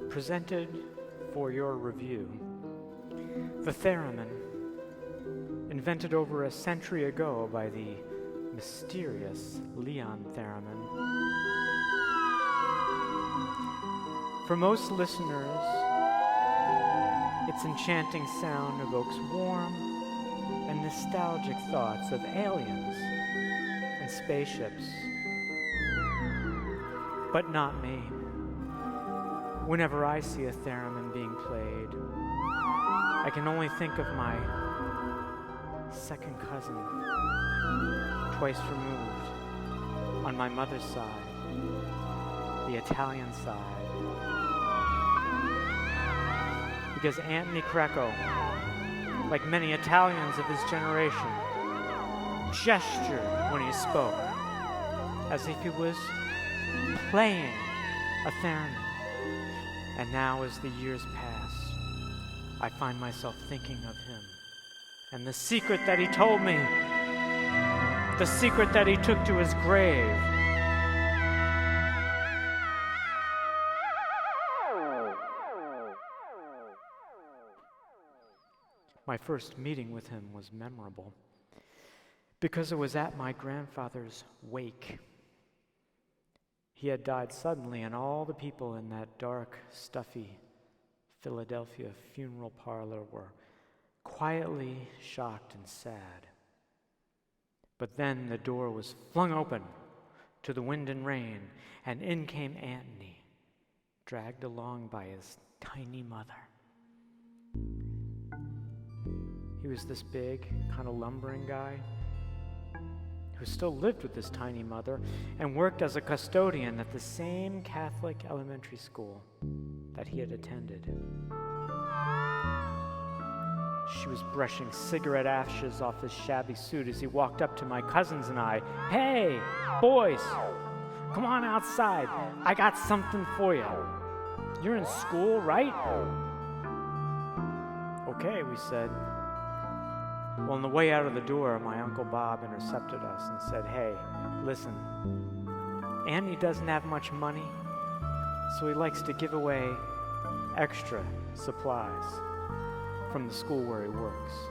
presented for your review, the theremin, invented over a century ago by the mysterious Leon Theremin. For most listeners, its enchanting sound evokes warm and nostalgic thoughts of aliens and spaceships. But not me. Whenever I see a theremin being played, I can only think of my second cousin, twice removed, on my mother's side, the Italian side. Because Anthony Greco, like many Italians of his generation, gestured when he spoke, as if he was playing a theremin. And now, as the years pass, I find myself thinking of him and the secret that he told me, the secret that he took to his grave. My first meeting with him was memorable because it was at my grandfather's wake. He had died suddenly, and all the people in that dark, stuffy Philadelphia funeral parlor were quietly shocked and sad. But then the door was flung open to the wind and rain, and in came Anthony, dragged along by his tiny mother. He was this big, kind of lumbering guy who still lived with his tiny mother and worked as a custodian at the same Catholic elementary school that he had attended. She was brushing cigarette ashes off his shabby suit as he walked up to my cousins and I. "Hey, boys, come on outside. I got something for you. You're in school, right?" "Okay," we said. Well, on the way out of the door, my Uncle Bob intercepted us and said, "Hey, listen, Andy doesn't have much money, so he likes to give away extra supplies from the school where he works.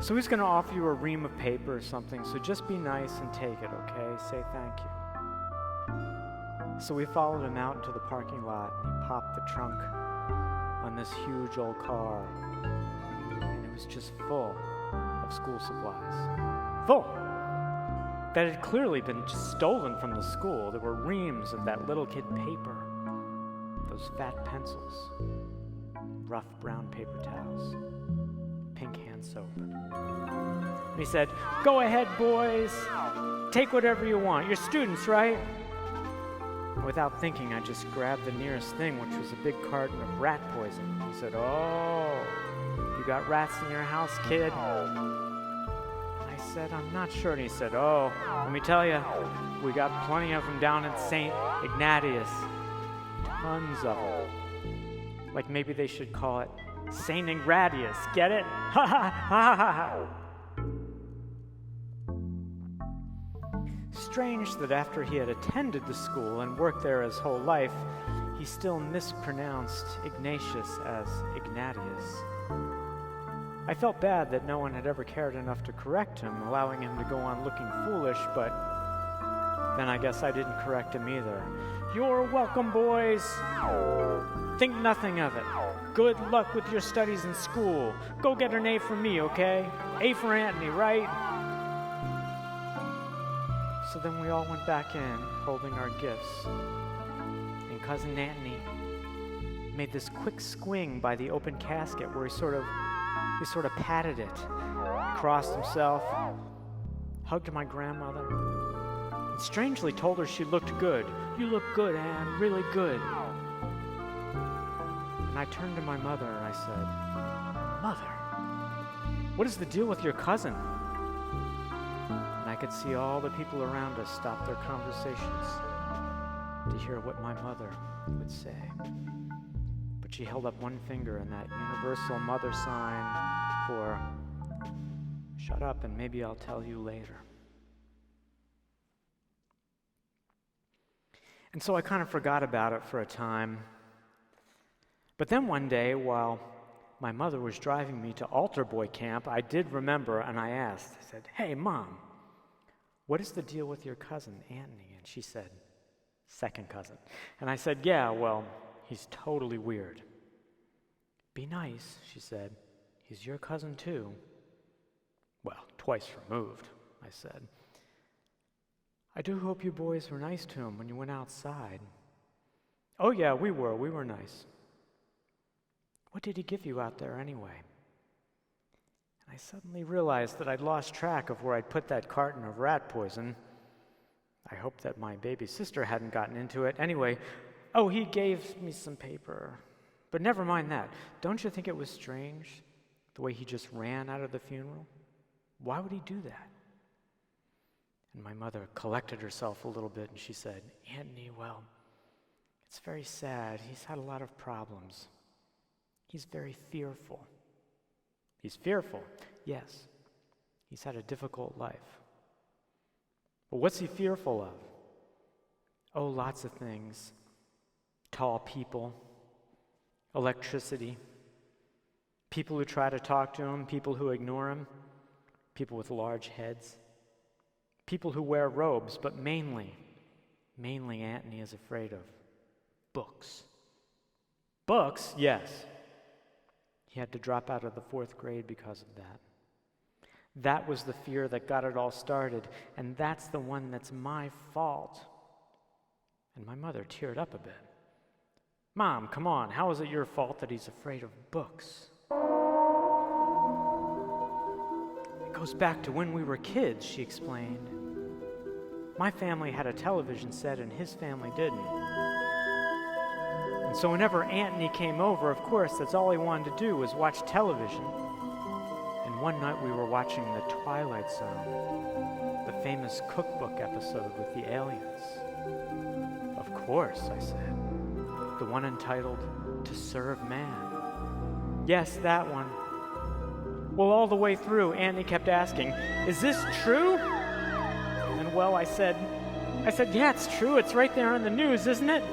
So he's going to offer you a ream of paper or something, so just be nice and take it, okay? Say thank you." So we followed him out into the parking lot, and he popped the trunk on this huge old car, and it was just full of school supplies. Full! That had clearly been just stolen from the school. There were reams of that little kid paper, those fat pencils, rough brown paper towels, pink hand soap. And he said, "Go ahead, boys. Take whatever you want. You're students, right?" Without thinking, I just grabbed the nearest thing, which was a big carton of rat poison. He said, "Oh, you got rats in your house, kid?" I said, "I'm not sure." And he said, "Oh, let me tell you, we got plenty of them down at St. Ignatius. Tons of them. Like maybe they should call it St. Ingratius. Get it? Ha ha ha ha ha." Strange that after he had attended the school and worked there his whole life, he still mispronounced Ignatius as Ignatius. I felt bad that no one had ever cared enough to correct him, allowing him to go on looking foolish, but then I guess I didn't correct him either. "You're welcome, boys. Think nothing of it. Good luck with your studies in school. Go get an A for me, okay? A for Anthony, right?" So then we all went back in, holding our gifts, and Cousin Anthony made this quick swing by the open casket where he sort of patted it, crossed himself, hugged my grandmother, and strangely told her she looked good. "You look good, Anne, really good." And I turned to my mother and I said, "Mother, what is the deal with your cousin?" And I could see all the people around us stop their conversations to hear what my mother would say. But she held up one finger in that universal mother sign for "shut up and maybe I'll tell you later." And so I kind of forgot about it for a time. But then one day, while my mother was driving me to altar boy camp, I did remember, and I asked, I said, "Hey, Mom, what is the deal with your cousin, Anthony?" And she said, "Second cousin." And I said, "Yeah, well, he's totally weird." "Be nice," she said. "He's your cousin too." "Well, twice removed," I said. "I do hope you boys were nice to him when you went outside." "Oh yeah, we were nice." "What did he give you out there anyway?" And I suddenly realized that I'd lost track of where I'd put that carton of rat poison. I hoped that my baby sister hadn't gotten into it. Anyway, he gave me some paper. But never mind that. Don't you think it was strange, the way he just ran out of the funeral? Why would he do that? And my mother collected herself a little bit, and she said, "Anthony, well, it's very sad. He's had a lot of problems. He's very fearful." "He's fearful?" "Yes. He's had a difficult life." "Well, what's he fearful of?" "Oh, lots of things. Tall people, electricity, people who try to talk to him, people who ignore him, people with large heads, people who wear robes, but mainly Anthony is afraid of books." "Books?" "Yes. He had to drop out of the 4th grade because of that. That was the fear that got it all started, and that's the one that's my fault." And my mother teared up a bit. "Mom, come on, how is it your fault that he's afraid of books?" "It goes back to when we were kids," she explained. "My family had a television set and his family didn't. And so whenever Anthony came over, of course, that's all he wanted to do was watch television. And one night we were watching The Twilight Zone, the famous cookbook episode with the aliens." "Of course," I said. "The one entitled To Serve Man." "Yes, that one." "Well, all the way through, Anthony kept asking, 'Is this true?' And well, I said, "Yeah, it's true. It's right there on the news, isn't it?"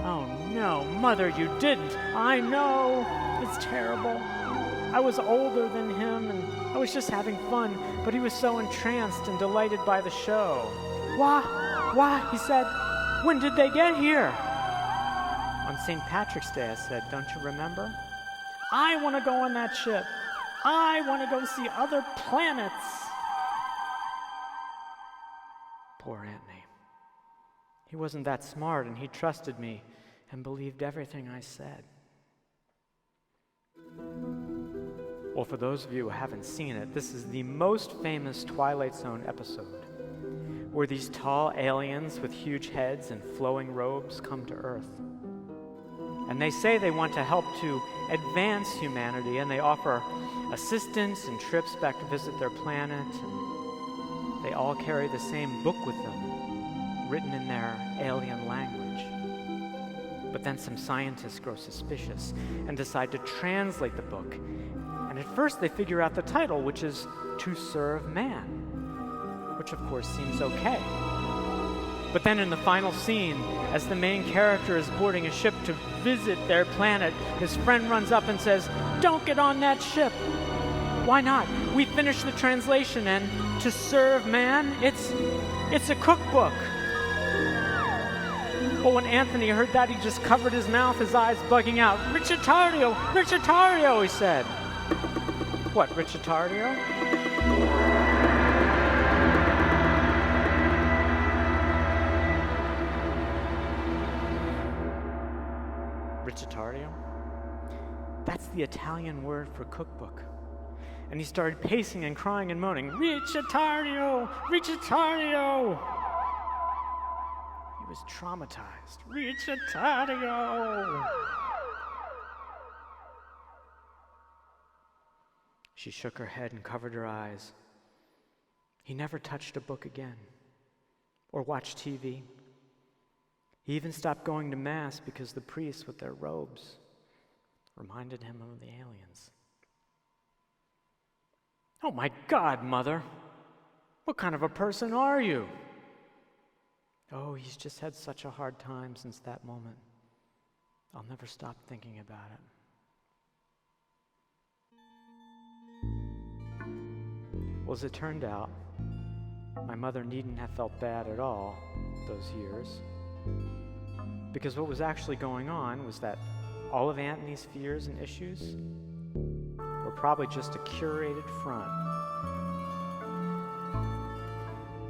"Oh, no, Mother, you didn't." "I know. It's terrible. I was older than him, and I was just having fun, but he was so entranced and delighted by the show." Why, he said, "when did they get here?" "On St. Patrick's Day," I said. "Don't you remember?" "I want to go on that ship. I want to go see other planets." Poor Anthony. He wasn't that smart, and he trusted me and believed everything I said. Well, for those of you who haven't seen it, this is the most famous Twilight Zone episode, where these tall aliens with huge heads and flowing robes come to Earth. And they say they want to help to advance humanity, and they offer assistance and trips back to visit their planet, and they all carry the same book with them, written in their alien language. But then some scientists grow suspicious and decide to translate the book. And at first they figure out the title, which is To Serve Man, which of course seems okay. But then in the final scene, as the main character is boarding a ship to visit their planet, his friend runs up and says, "Don't get on that ship." "Why not? We finished the translation, and To Serve Man, it's a cookbook." Well, when Anthony heard that, he just covered his mouth, his eyes bugging out. Ricettario, Ricettario, he said. "What, Ricettario?" Ricettario? That's the Italian word for cookbook. And he started pacing and crying and moaning, "Ricettario! Ricettario!" He was traumatized. "Ricettario!" She shook her head and covered her eyes. He never touched a book again or watched TV. He even stopped going to Mass because the priests with their robes reminded him of the aliens. "Oh my God, Mother, what kind of a person are you?" "Oh, he's just had such a hard time since that moment. I'll never stop thinking about it. Well, as it turned out, my mother needn't have felt bad at all those years, because what was actually going on was that all of Anthony's fears and issues were probably just a curated front.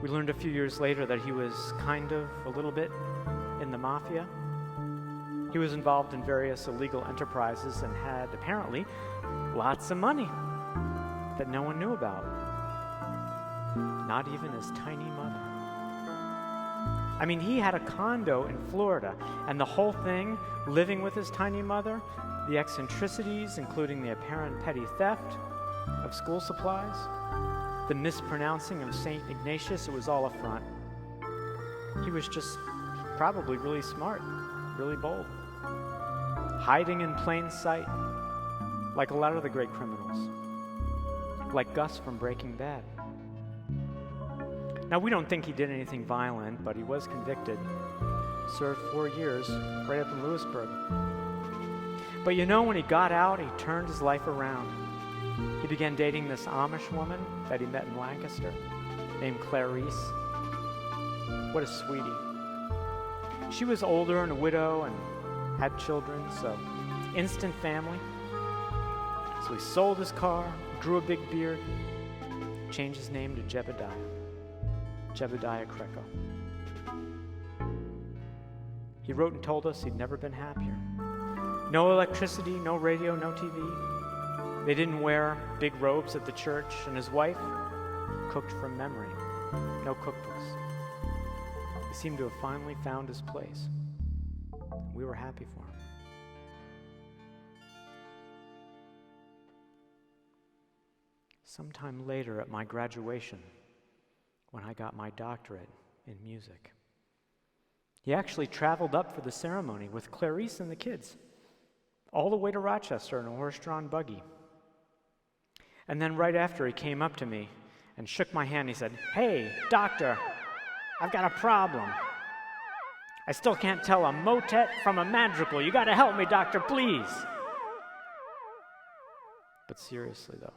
We learned a few years later that he was kind of a little bit in the mafia. He was involved in various illegal enterprises and had apparently lots of money that no one knew about. Not even his tiny mother. I mean, he had a condo in Florida, and the whole thing, living with his tiny mother, the eccentricities, including the apparent petty theft of school supplies, the mispronouncing of St. Ignatius, it was all a front. He was just probably really smart, really bold, hiding in plain sight, like a lot of the great criminals, like Gus from Breaking Bad. Now, we don't think he did anything violent, but he was convicted, served 4 years right up in Lewisburg. But you know, when he got out, he turned his life around. He began dating this Amish woman that he met in Lancaster, named Clarice. What a sweetie. She was older and a widow and had children, so instant family. So he sold his car, grew a big beard, changed his name to Jebediah Kreco. He wrote and told us he'd never been happier. No electricity, no radio, no TV. They didn't wear big robes at the church, and his wife cooked from memory. No cookbooks. He seemed to have finally found his place. We were happy for him. Sometime later at my graduation, when I got my doctorate in music, he actually traveled up for the ceremony with Clarice and the kids, all the way to Rochester in a horse-drawn buggy. And then right after, he came up to me and shook my hand. He said, "Hey, doctor, I've got a problem. I still can't tell a motet from a madrigal. You got to help me, doctor, please." But seriously, though,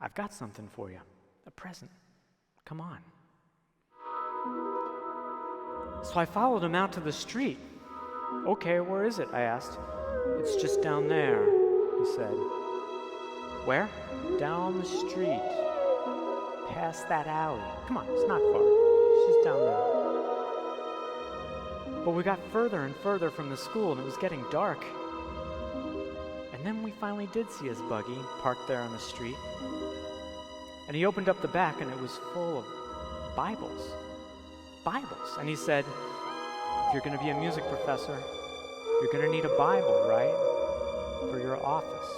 I've got something for you, a present. Come on. So I followed him out to the street. "Okay, where is it?" I asked. "It's just down there," he said. "Where?" "Down the street, past that alley. Come on, it's not far. It's just down there." But we got further and further from the school, and it was getting dark. And then we finally did see his buggy parked there on the street. And he opened up the back, and it was full of Bibles. Bibles. And he said, "If you're going to be a music professor, you're going to need a Bible, right? For your office,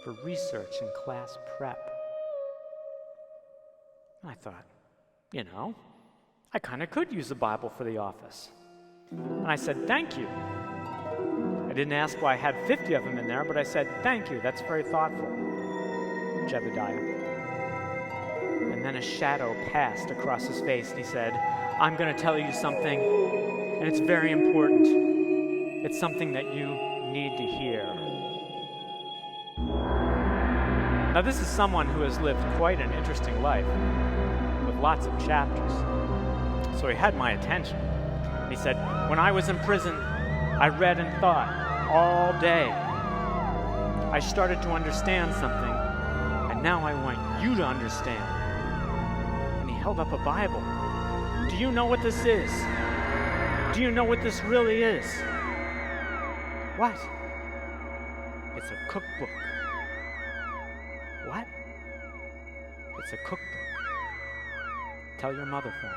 for research and class prep." And I thought, you know, I kind of could use a Bible for the office. And I said, "Thank you." I didn't ask why I had 50 of them in there, but I said, "Thank you, that's very thoughtful, Jebediah." And then a shadow passed across his face, and he said, "I'm going to tell you something, and it's very important. It's something that you need to hear." Now, this is someone who has lived quite an interesting life, with lots of chapters. So he had my attention. And he said, "When I was in prison, I read and thought all day. I started to understand something, and now I want you to understand." And he held up a Bible. "Do you know what this is? Do you know what this really is?" "What?" "It's a cookbook." "What?" "It's a cookbook. Tell your mother for me."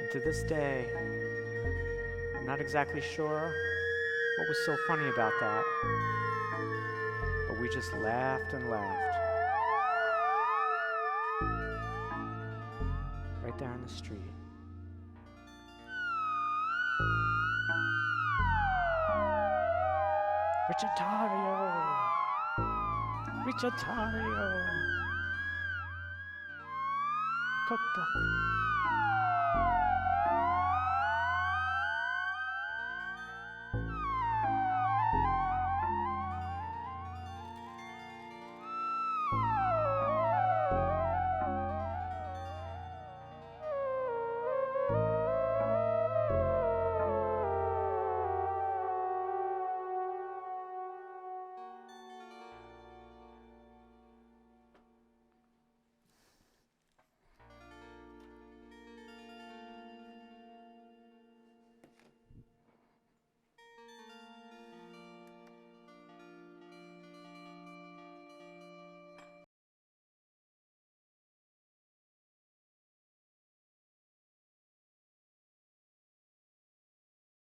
And to this day, I'm not exactly sure what was so funny about that, but we just laughed and laughed. Right there on the street. Ricettario! Ricettario! Cookbook.